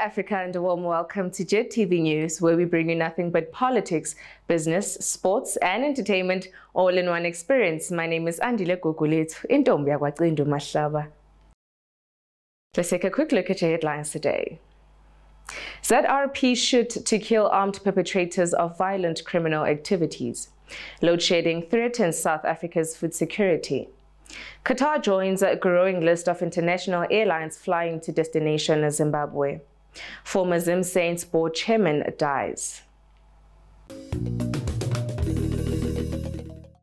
Africa and a warm welcome to JIT-TV News, where we bring you nothing but politics, business, sports and entertainment all in one experience. My name is Andile Gugulethu, intombi yakwaCindu Mahlaba. Let's take a quick look at your headlines today. ZRP shoot to kill armed perpetrators of violent criminal activities. Load shedding threatens South Africa's food security. Qatar joins a growing list of international airlines flying to destination Zimbabwe. Former Zim Saints board chairman dies.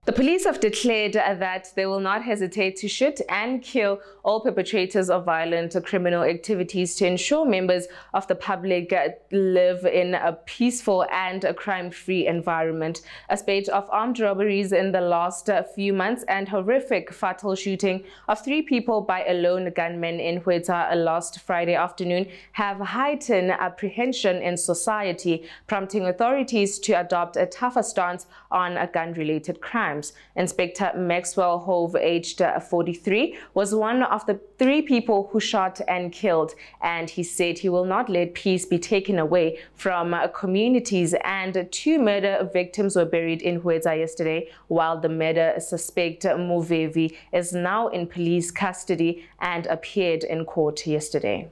The police have declared that they will not hesitate to shoot and kill all perpetrators of violent criminal activities to ensure members of the public live in a peaceful and crime-free environment. A spate of armed robberies in the last few months and horrific fatal shooting of 3 people by a lone gunman in Hweta last Friday afternoon have heightened apprehension in society, prompting authorities to adopt a tougher stance on gun-related crimes. Inspector Maxwell Hove, aged 43, was one of the 3 people who shot and killed, and he said he will not let peace be taken away from communities. And 2 murder victims were buried in Hweta yesterday, while the murder suspect Muvevi is now in police custody and appeared in court yesterday.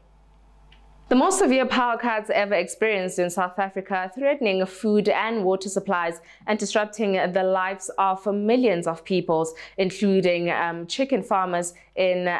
The most severe power cuts ever experienced in South Africa, threatening food and water supplies and disrupting the lives of millions of people, including chicken farmers in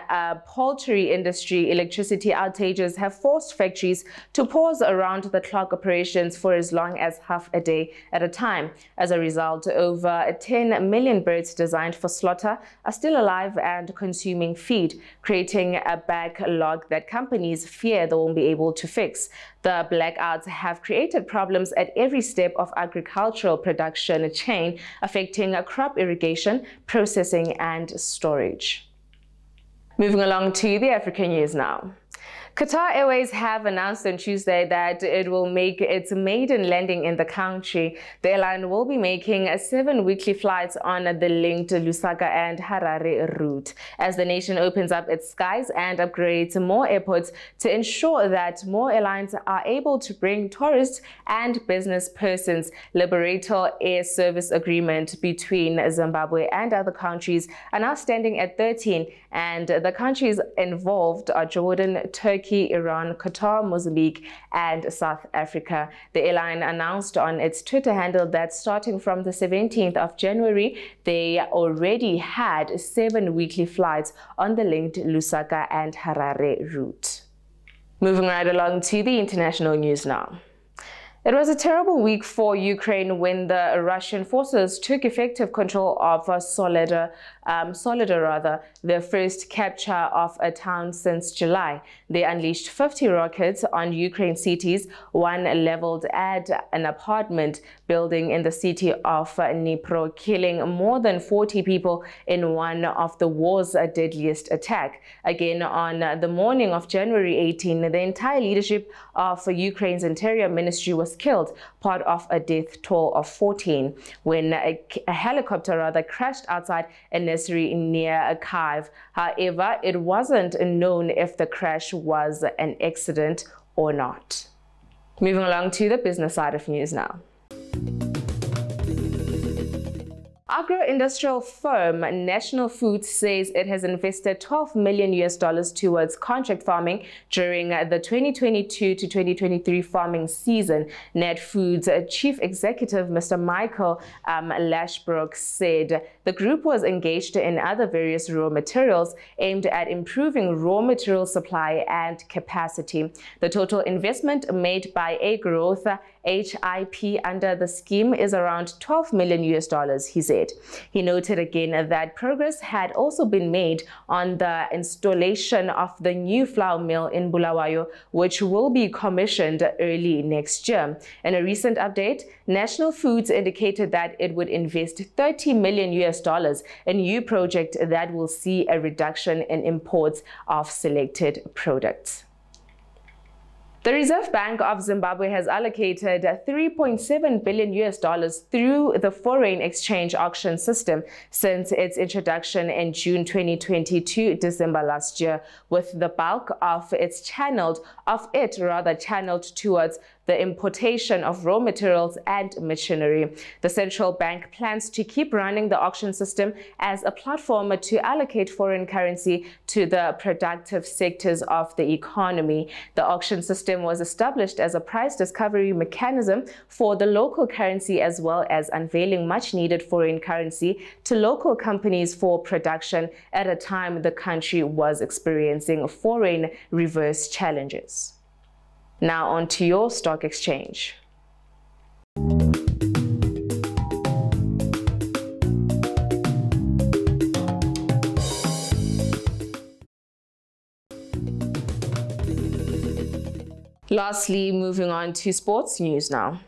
poultry industry. Electricity outages have forced factories to pause around-the-clock operations for as long as half a day at a time. As a result, over 10 million birds designed for slaughter are still alive and consuming feed, creating a backlog that companies fear they won't be able to fix. The blackouts have created problems at every step of agricultural production chain, affecting crop irrigation, processing and storage. Moving along to the African news now. Qatar Airways have announced on Tuesday that it will make its maiden landing in the country. The airline will be making 7 weekly flights on the linked Lusaka and Harare route as the nation opens up its skies and upgrades more airports to ensure that more airlines are able to bring tourists and business persons. Liberator Air Service Agreement between Zimbabwe and other countries are now standing at 13, and the countries involved are Jordan, Turkey, Iran, Qatar, Mozambique and South Africa. The airline announced on its Twitter handle that starting from the 17th of January, they already had 7 weekly flights on the linked Lusaka and Harare route. Moving right along to the international news now. It was a terrible week for Ukraine when the Russian forces took effective control of Soledar, the first capture of a town since July. They unleashed 50 rockets on Ukraine cities, one leveled at an apartment building in the city of Dnipro, killing more than 40 people in one of the war's deadliest attacks. Again, on the morning of January 18, the entire leadership of Ukraine's Interior Ministry was killed, part of a death toll of 14, when a helicopter crashed outside a nursery near Kyiv. However, it wasn't known if the crash was an accident or not. Moving along to the business side of news now. Agro-industrial firm National Foods says it has invested $12 million towards contract farming during the 2022 to 2023 farming season. Nat Foods Chief Executive Mr. Michael Lashbrook said the group was engaged in other various raw materials aimed at improving raw material supply and capacity. The total investment made by A Growth HIP under the scheme is around $12 million, he said. He noted again that progress had also been made on the installation of the new flour mill in Bulawayo, which will be commissioned early next year. In a recent update, National Foods indicated that it would invest $30 million in a new project that will see a reduction in imports of selected products. The Reserve Bank of Zimbabwe has allocated $3.7 billion through the foreign exchange auction system since its introduction in June 2020 to December last year, with the bulk of it channeled towards the importation of raw materials and machinery. The central bank plans to keep running the auction system as a platform to allocate foreign currency to the productive sectors of the economy. The auction system was established as a price discovery mechanism for the local currency, as well as unveiling much needed foreign currency to local companies for production at a time the country was experiencing foreign reverse challenges. Now on to your stock exchange. Lastly, moving on to sports news now.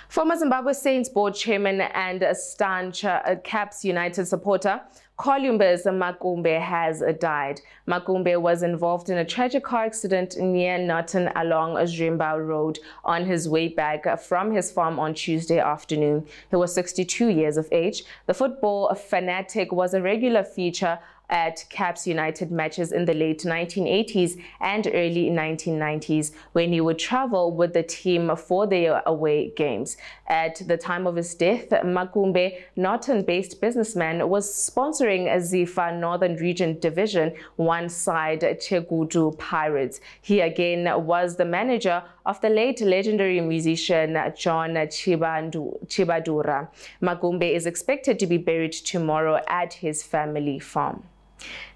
Former Zimbabwe Saints board chairman and staunch Caps United supporter Columbus Makumbe has died. Makumbe was involved in a tragic car accident near Norton along Zimba Road on his way back from his farm on Tuesday afternoon. He was 62 years of age. The football fanatic was a regular feature at Caps United matches in the late 1980s and early 1990s, when he would travel with the team for their away games. At the time of his death, Makumbe, Norton-based businessman, was sponsoring Zifa Northern Region Division 1 side Chegudu Pirates. He again was the manager of the late legendary musician John Chibadura. Makumbe is expected to be buried tomorrow at his family farm.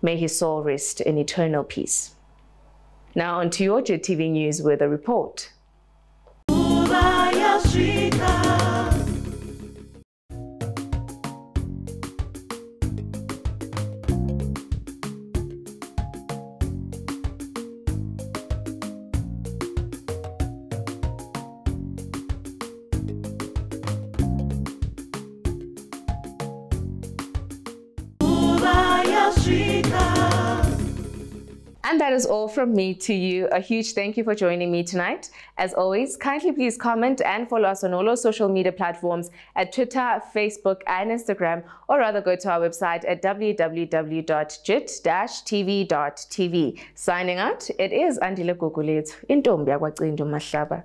May his soul rest in eternal peace. Now on to your JIT-TV news with a report. And that is all from me to you. A huge thank you for joining me tonight. As always, kindly please comment and follow us on all our social media platforms at Twitter, Facebook, and Instagram, or rather go to our website at www.JIT-TVzw. Signing out, it is Andile Gugulethu, Intombi yakwaCindu Mahlaba.